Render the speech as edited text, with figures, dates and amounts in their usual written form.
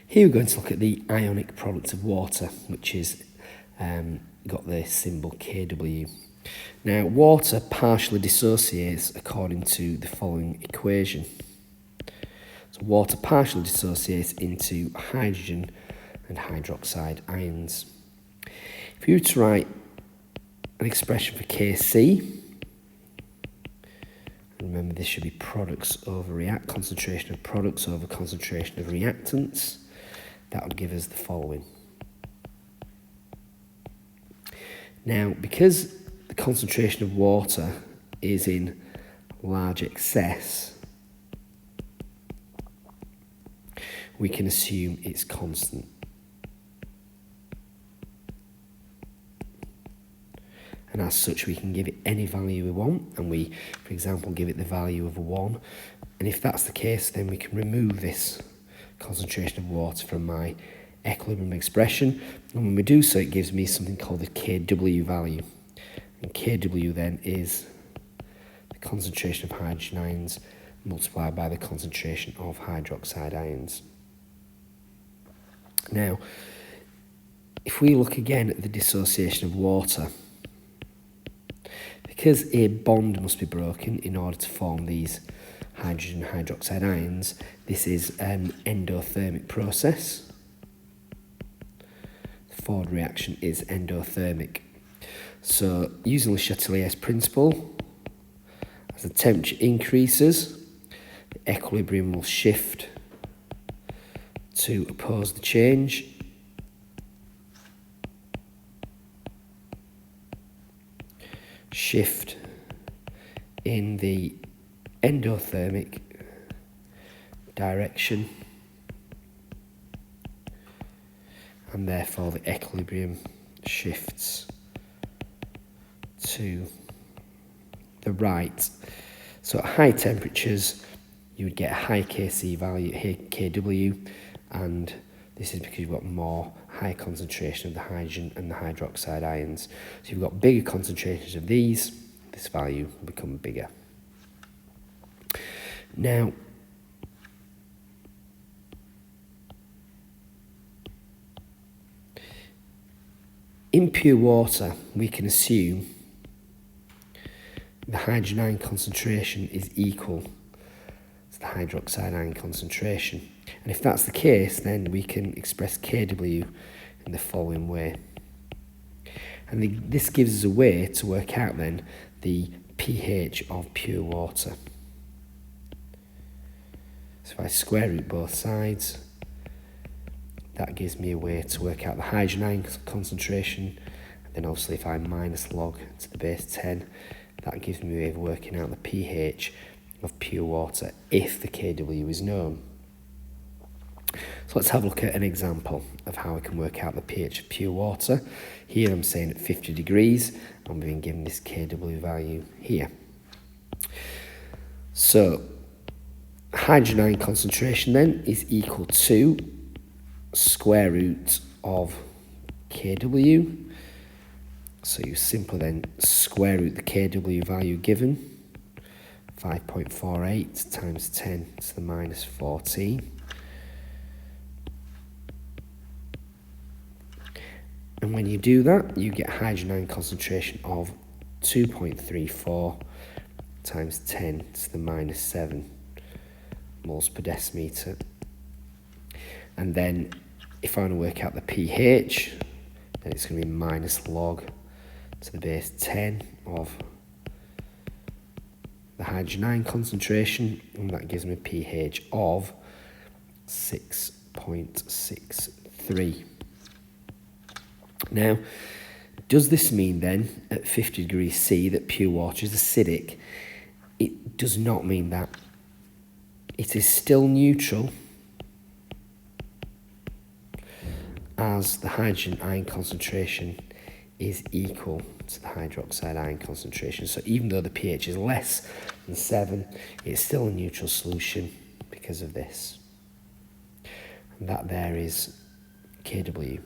Here we're going to look at the ionic product of water, which is got the symbol Kw. Now, water partially dissociates according to the following equation. So water partially dissociates into hydrogen and hydroxide ions. If you were to write an expression for Kc, remember this should be products over concentration of products over concentration of reactants, that would give us the following. Now, because the concentration of water is in large excess, we can assume it's constant. And as such, we can give it any value we want, and we, for example, give it the value of 1. And if that's the case, then we can remove this concentration of water from my equilibrium expression. And when we do so, it gives me something called the Kw value. And Kw then is the concentration of hydrogen ions multiplied by the concentration of hydroxide ions. Now, if we look again at the dissociation of water, because a bond must be broken in order to form these hydrogen and hydroxide ions, this is an endothermic process. The forward reaction is endothermic. So, using Le Chatelier's principle, as the temperature increases, the equilibrium will shift to oppose the change. Shift in the endothermic direction, and therefore the equilibrium shifts to the right. So at high temperatures you would get a high Kc value, Kw, and this is because you've got more high concentration of the hydrogen and the hydroxide ions. So you've got bigger concentrations of these, this value will become bigger. Now, in pure water, we can assume the hydrogen ion concentration is equal to the hydroxide ion concentration. And if that's the case, then we can express Kw in the following way. And this gives us a way to work out then the pH of pure water. So if I square root both sides, that gives me a way to work out the hydrogen ion concentration. And then obviously if I minus log to the base 10, that gives me a way of working out the pH of pure water if the Kw is known. So let's have a look at an example of how we can work out the pH of pure water. Here I'm saying at 50 degrees, and we've been given this Kw value here. So hydrogen ion concentration then is equal to square root of Kw. So you simply then square root the Kw value given, 5.48 times 10 to the minus 14. And when you do that, you get hydrogen ion concentration of 2.34 times 10 to the minus 7 moles per decimetre. And then if I want to work out the pH, then it's going to be minus log to the base 10 of the hydrogen ion concentration, and that gives me a pH of 6.63. Now, does this mean then at 50 degrees C that pure water is acidic? It does not mean that. It is still neutral as the hydrogen ion concentration is equal to the hydroxide ion concentration. So even though the pH is less than 7, it's still a neutral solution because of this. And that there is Kw.